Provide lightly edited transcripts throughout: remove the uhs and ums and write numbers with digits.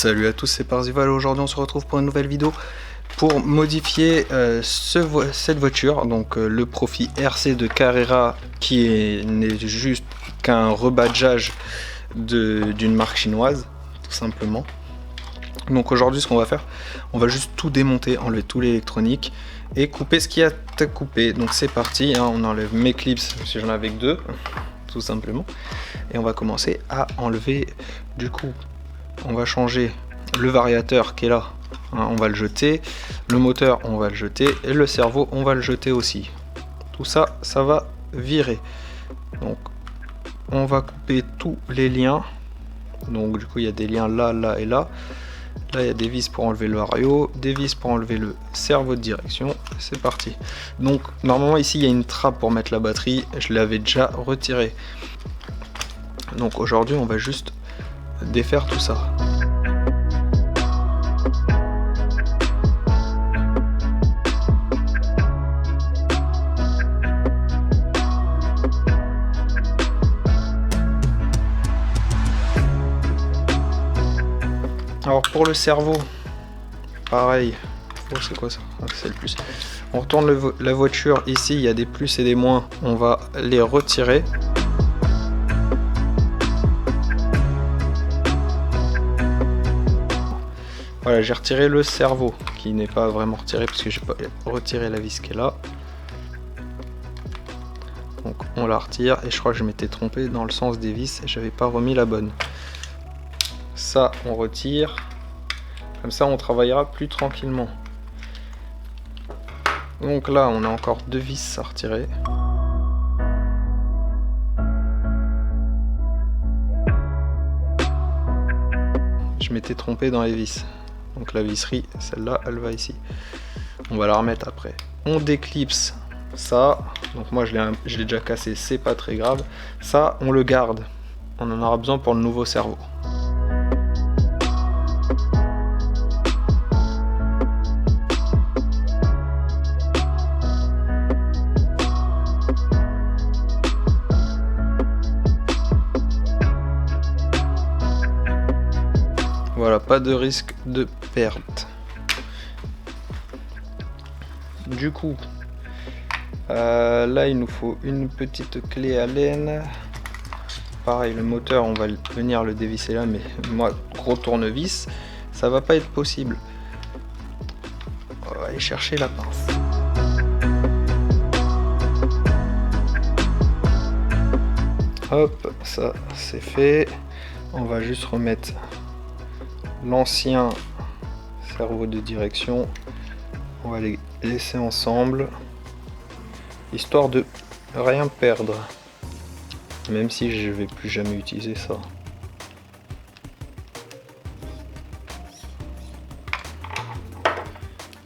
Salut à tous, c'est Parzival. Aujourd'hui on se retrouve pour une nouvelle vidéo pour modifier cette voiture, donc le Profit RC de Carrera, qui n'est juste qu'un rebadgeage d'une marque chinoise, tout simplement. Donc aujourd'hui ce qu'on va faire, on va juste tout démonter, enlever tout l'électronique et couper ce qu'il y a à couper. Donc c'est parti, hein, on enlève mes clips, si j'en avais que deux, tout simplement. Et on va commencer à enlever, du coup, on va changer le variateur qui est là, hein, on va le jeter, le moteur on va le jeter, et le cerveau on va le jeter aussi. Tout ça, ça va virer. Donc on va couper tous les liens. Donc du coup il y a des liens là, là et là. Là il y a des vis pour enlever le vario, des vis pour enlever le cerveau de direction. C'est parti. Donc normalement ici il y a une trappe pour mettre la batterie, je l'avais déjà retirée. Donc aujourd'hui on va juste défaire tout ça. Alors pour le cerveau, pareil. Oh, c'est quoi ça? C'est le plus. On retourne la voiture. Ici, il y a des plus et des moins. On va les retirer. Voilà, j'ai retiré le cerveau, qui n'est pas vraiment retiré parce que j'ai pas retiré la vis qui est là. Donc on la retire, et je crois que je m'étais trompé dans le sens des vis et j'avais pas remis la bonne. Ça on retire, comme ça on travaillera plus tranquillement. Donc là on a encore deux vis à retirer. Je m'étais trompé dans les vis, donc la visserie, celle-là elle va ici, on va la remettre après. On déclipse ça, donc moi je l'ai déjà cassé, c'est pas très grave. Ça on le garde, on en aura besoin pour le nouveau cerveau. Voilà, pas de risque de perte. Du coup, là il nous faut une petite clé Allen. Pareil, le moteur on va venir le dévisser là, mais moi gros tournevis, ça va pas être possible. On va aller chercher la pince. Hop, ça c'est fait. On va juste remettre l'ancien cerveau de direction, on va les laisser ensemble histoire de rien perdre, même si je vais plus jamais utiliser ça.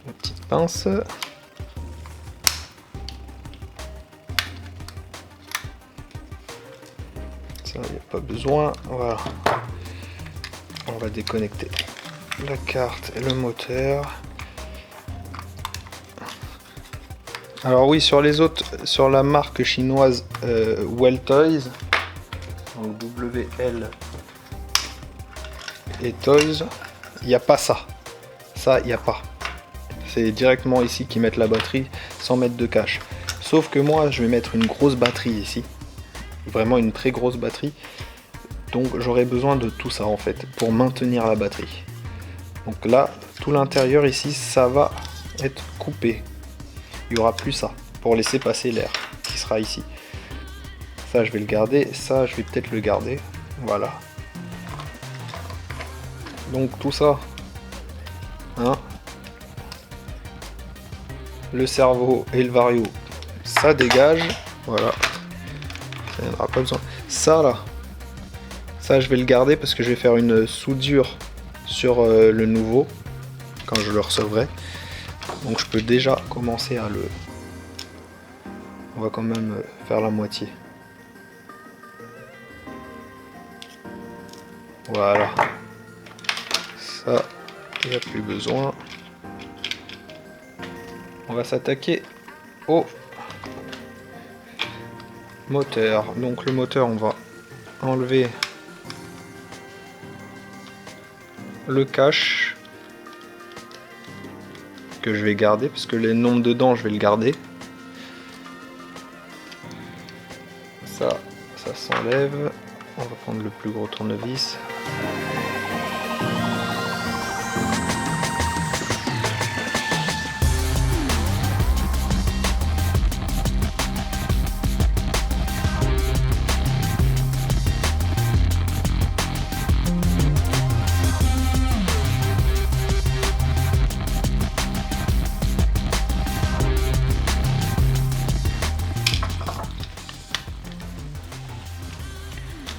Une petite pince, ça il n'y a pas besoin. Voilà, on va déconnecter la carte et le moteur. Alors oui, sur les autres, sur la marque chinoise Well Toys, donc WL et Toys, il n'y a pas ça. Ça, il n'y a pas. C'est directement ici qu'ils mettent la batterie sans mettre de cache. Sauf que moi, je vais mettre une grosse batterie ici. Vraiment une très grosse batterie. Donc j'aurai besoin de tout ça en fait pour maintenir la batterie. Donc là, tout l'intérieur ici, ça va être coupé. Il n'y aura plus ça pour laisser passer l'air qui sera ici. Ça, je vais le garder. Ça, je vais peut-être le garder. Voilà. Donc tout ça, hein, le cerveau et le vario, ça dégage. Voilà. Ça n'y en aura pas besoin. Ça là. Ça, je vais le garder parce que je vais faire une soudure sur le nouveau quand je le recevrai. Donc je peux déjà commencer à le... On va quand même faire la moitié. Voilà. Ça, il n'y a plus besoin. On va s'attaquer au moteur. Donc le moteur, on va enlever le cache que je vais garder parce que les nombres dedans je vais le garder. Ça s'enlève. On va prendre le plus gros tournevis.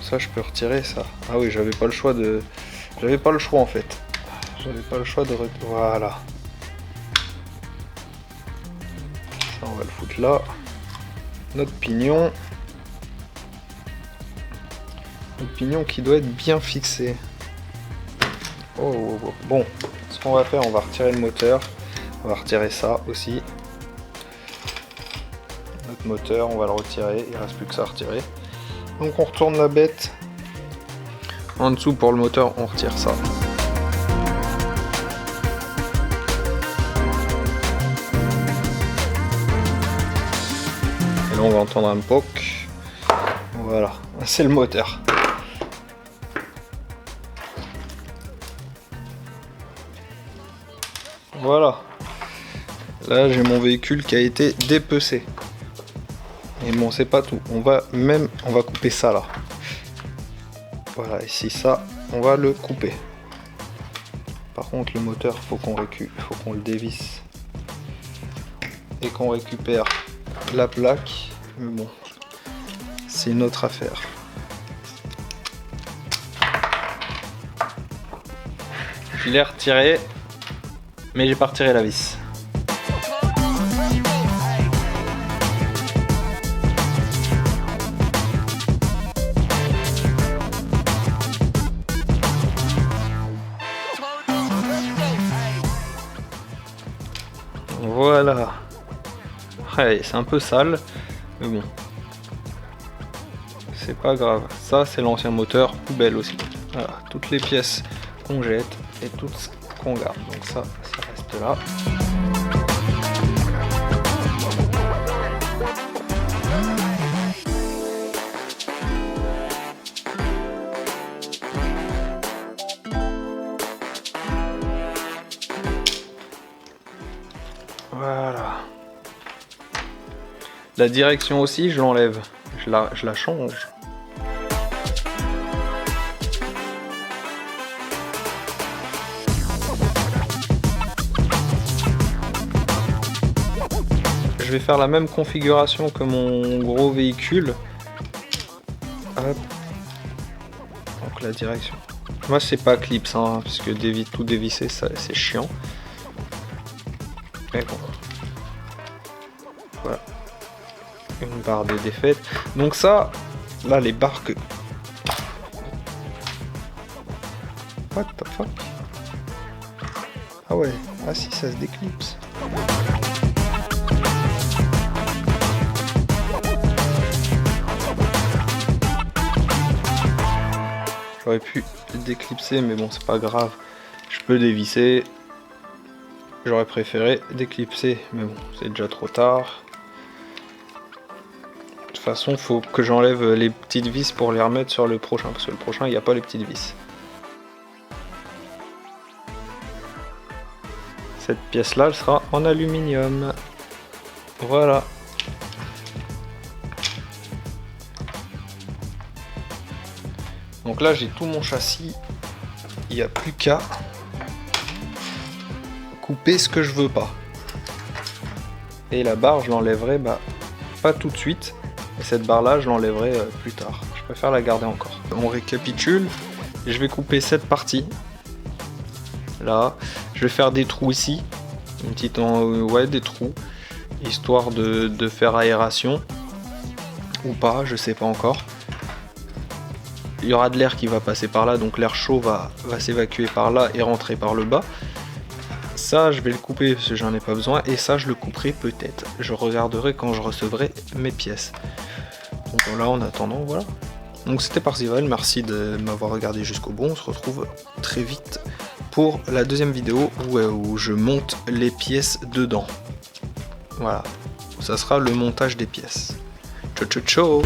Ça je peux retirer ça. Ah oui, j'avais pas le choix en fait. J'avais pas le choix de voilà. Ça on va le foutre là. Notre pignon. Notre pignon qui doit être bien fixé. Oh. Bon, ce qu'on va faire, on va retirer le moteur. On va retirer ça aussi. Notre moteur, on va le retirer. Il reste plus que ça à retirer. Donc on retourne la bête en dessous pour le moteur, on retire ça. Et là on va entendre un poc. Voilà, c'est le moteur. Voilà. Là j'ai mon véhicule qui a été dépecé. Et bon, c'est pas tout. On va couper ça là. Voilà, ici ça, on va le couper. Par contre, le moteur, faut qu'on le dévisse et qu'on récupère la plaque. Mais bon, c'est une autre affaire. Je l'ai retiré, mais j'ai pas retiré la vis. Voilà. Ouais, c'est un peu sale, mais bon. C'est pas grave. Ça, c'est l'ancien moteur, poubelle aussi. Voilà, toutes les pièces qu'on jette et toutes ce qu'on garde. Donc ça reste là. Voilà. La direction aussi, je l'enlève. Je la change. Je vais faire la même configuration que mon gros véhicule. Hop. Donc la direction. Moi c'est pas clips, hein, parce que tout dévisser, c'est chiant. Mais bon. Voilà. Une barre de défaite. Donc ça, là les barres que... What the fuck? Ah ouais, ah si, ça se déclipse. J'aurais pu déclipser, mais bon, c'est pas grave. Je peux dévisser. J'aurais préféré déclipser, mais bon, c'est déjà trop tard. De toute façon, faut que j'enlève les petites vis pour les remettre sur le prochain, parce que le prochain, il n'y a pas les petites vis. Cette pièce-là, elle sera en aluminium. Voilà. Donc là, j'ai tout mon châssis. Il n'y a plus qu'à couper ce que je veux pas. Et la barre, je l'enlèverai pas tout de suite. Et cette barre-là, je l'enlèverai plus tard. Je préfère la garder encore. On récapitule. Je vais couper cette partie. Là, je vais faire des trous ici. Une petite des trous. Histoire de faire aération. Ou pas, je sais pas encore. Il y aura de l'air qui va passer par là, donc l'air chaud va s'évacuer par là et rentrer par le bas. Ça, je vais le couper parce que j'en ai pas besoin. Et ça, je le couperai peut-être. Je regarderai quand je recevrai mes pièces. Donc là, en attendant, voilà. Donc c'était Parzival. Merci de m'avoir regardé jusqu'au bout. On se retrouve très vite pour la deuxième vidéo où je monte les pièces dedans. Voilà, ça sera le montage des pièces. Ciao ciao ciao.